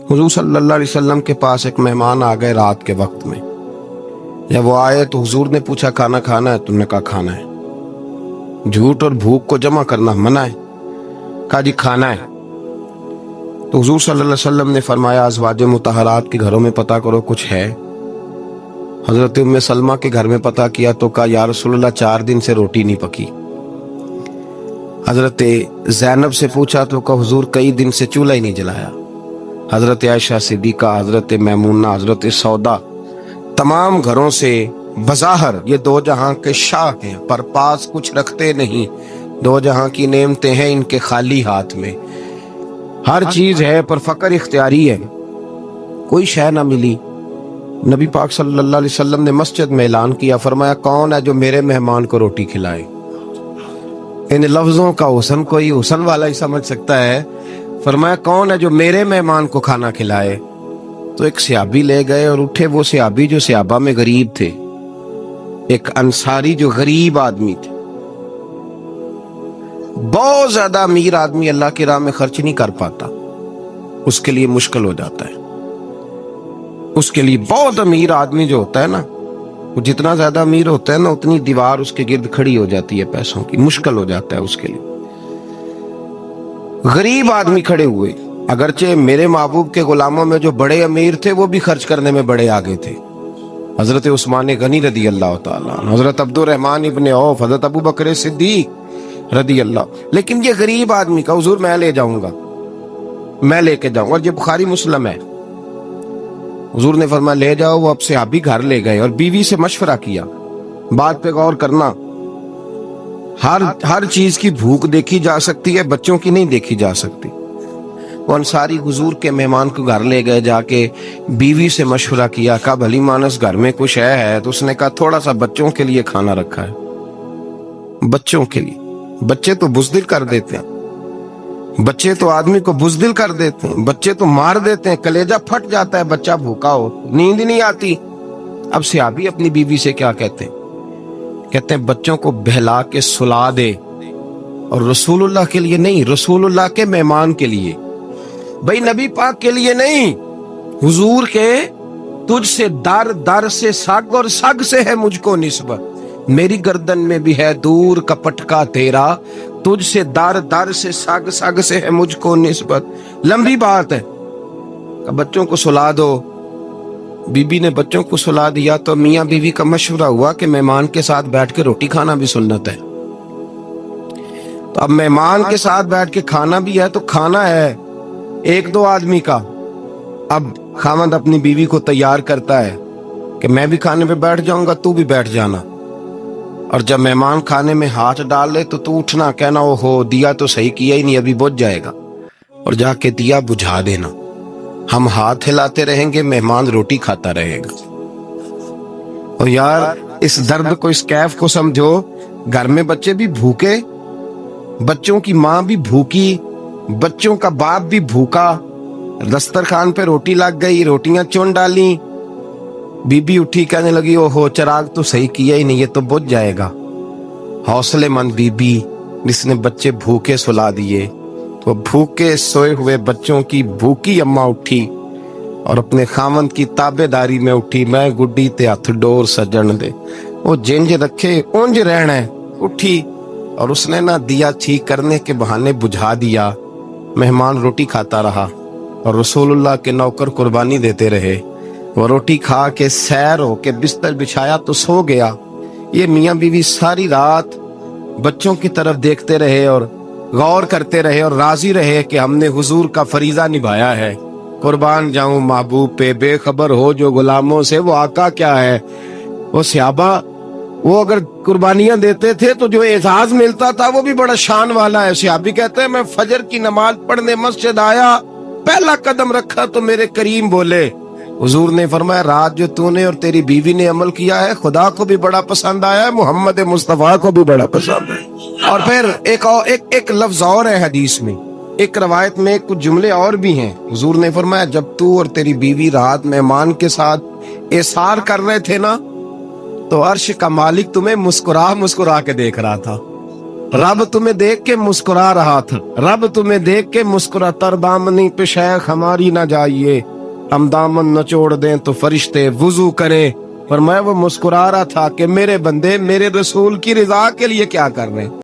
हुजूर सल्लल्लाहु अलैहि वसल्लम के पास एक मेहमान आ गए रात के वक्त में। जब वो आए तो हुजूर ने पूछा खाना खाना है? तुमने कहा खाना है। झूठ और भूख को जमा करना मना है। कहा जी खाना है। तो हुजूर सल्लल्लाहु अलैहि वसल्लम ने फरमाया अज़वाजे मुतहरात के घरों में पता करो कुछ है। हजरत उम्मे सलमा के घर में पता किया तो कहा या रसूलल्लाह 4 दिन से रोटी नहीं पकी। हजरत ज़ैनब से पूछा तो कहा हुजूर कई दिन से चूल्हा ही नहीं जलाया। हजरत आयशा सिद्दीक़ा, हजरत मैमूना, हजरत सौदा, तमाम घरों से बज़ाहर ये दो जहां के शाह हैं, पर पास कुछ रखते नहीं। दो जहां की नेमतें हैं इनके खाली हाथ में। हर चीज है पर फकर इख्तियारी है। कोई शय ना मिली। नबी पाक सल्लल्लाहु अलैहि वसल्लम ने मस्जिद में ऐलान किया, फरमाया कौन है जो मेरे मेहमान को रोटी खिलाए। इन लफ्जों का हुस्न कोई हुस्न वाला ही समझ सकता है। फरमाया कौन है जो मेरे मेहमान को खाना खिलाए। तो एक सहाबी ले गए और उठे वो सहाबी जो सहाबा में गरीब थे, एक अंसारी जो गरीब आदमी थे। बहुत ज्यादा अमीर आदमी अल्लाह की राह में खर्च नहीं कर पाता, उसके लिए मुश्किल हो जाता है। उसके लिए बहुत अमीर आदमी जो होता है ना, वो जितना ज्यादा अमीर होता है ना उतनी दीवार उसके गिर्द खड़ी हो जाती है पैसों की, मुश्किल हो जाता है उसके लिए। गरीब आदमी खड़े हुए, अगरचे मेरे महबूब के गुलामों में जो बड़े अमीर थे वो भी खर्च करने में बड़े आगे थे। हजरत उस्मान गनी रदी अल्लाह ताला, हजरत अब्दुर्रहमान इब्ने औफ, हजरत अबू बकर सिद्दीक रदी अल्लाह। लेकिन ये गरीब आदमी का हुजूर मैं ले जाऊंगा, मैं लेके जाऊंगा। और ये बुखारी मुस्लिम है। हुजूर ने फरमाया ले जाओ। वो अब से आप भी घर ले गए और बीवी से मशवरा किया, बात पे गौर करना। हर चीज की भूख देखी जा सकती है, बच्चों की नहीं देखी जा सकती। वो अंसारी हुजूर के मेहमान को घर ले गए, जाके बीवी से मशवरा किया, कहा भली मानस घर में कुछ है? तो उसने कहा थोड़ा सा बच्चों के लिए खाना रखा है। बच्चों के लिए। बच्चे तो बुज़दिल कर देते हैं, बच्चे तो आदमी को बुज़दिल कर देते हैं, बच्चे तो मार देते हैं, कलेजा फट जाता है बच्चा भूखा हो, नींद नहीं आती। अब सहाबी अपनी बीवी से क्या कहते हैं? कहते हैं बच्चों को बहला के सुला दे, और रसूलुल्लाह के लिए नहीं, रसूलुल्लाह के मेहमान के लिए, भाई नबी पाक के लिए नहीं, हुजूर के तुझ से दर दर से सग और सग से है मुझको निस्बत। मेरी गर्दन में भी है दूर का पटका तेरा, तुझ से दर दर से सग सग से है मुझको निस्बत। लंबी बात है। बच्चों को सुला दो। बीबी ने बच्चों को सुला दिया तो मियाँ बीवी का मशवरा हुआ कि मेहमान के साथ बैठ के रोटी खाना भी सुन्नत है। तो अब मेहमान के साथ बैठ के खाना भी है, तो खाना है 1-2 आदमी का। अब खामद अपनी बीवी को तैयार करता है कि मैं भी खाने पे बैठ जाऊंगा, तू भी बैठ जाना। और जब मेहमान खाने में हाथ डाल ले तो तू उठना, कहना ओहो दिया तो सही किया ही नहीं, अभी बुझ जाएगा, और जाके दिया बुझा देना। हम हाथ हिलाते रहेंगे, मेहमान रोटी खाता रहेगा। और यार इस दर्द को, इस कैफ को समझो। घर में बच्चे भी भूखे, बच्चों की माँ भी भूखी, बच्चों का बाप भी भूखा। दस्तरखान पे रोटी लग गई, रोटियां चुन डाली, बीबी उठी कहने लगी ओहो चिराग तो सही किया ही नहीं, ये तो बुझ जाएगा। हौसलेमंद बीबी जिसने बच्चे भूखे सुला दिए, तो भूखे सोए हुए बच्चों की भूखी अम्मा उठी और अपने खामंद की ताबेदारी में उठी। मैं गुड्डी ते हथ डोर सजन दे, वो जिंज रखे उंज रहना है। उठी और उसने ना दिया ठीक करने के बहाने बुझा दिया। मेहमान रोटी खाता रहा और रसूलुल्लाह के नौकर कुर्बानी देते रहे। वो रोटी खा के सैर हो के बिस्तर बिछाया तो सो गया। ये मियाँ बीवी सारी रात बच्चों की तरफ देखते रहे और गौर करते रहे और राजी रहे कि हमने हुजूर का फरीजा निभाया है। कुर्बान जाऊं महबूब पे, बेखबर हो जो गुलामों से, वो आका क्या है। वो सहाबा, वो अगर कुर्बानियां देते थे तो जो एजाज मिलता था वो भी बड़ा शान वाला है। सहाबी कहते हैं मैं फजर की नमाज पढ़ने मस्जिद आया, पहला कदम रखा तो मेरे करीम बोले, हुजूर ने फरमाया रात जो तूने और तेरी बीवी ने अमल किया है खुदा को भी बड़ा पसंद आया है, मोहम्मद मुस्तफा को भी बड़ा पसंद है। और फिर एक लफ्ज और है हदीस में, एक रवायत में कुछ जुमले और भी हैं। हुजूर ने फरमाया जब तू और तेरी बीवी रात मेहमान के साथ एसार कर रहे थे ना, तो अर्श का मालिक तुम्हें मुस्कुरा मुस्कुरा के देख रहा था। रब तुम्हें देख के मुस्कुरा रहा था, रब तुम्हें देख के मुस्कुरा, तर दामनी पे शेख हमारी ना जाइए, हम दामन नचोड़ दें तो फरिश्ते वुजू करें। पर मैं वो मुस्कुरा रहा था कि मेरे बंदे मेरे रसूल की रजा के लिए क्या कर रहे हैं।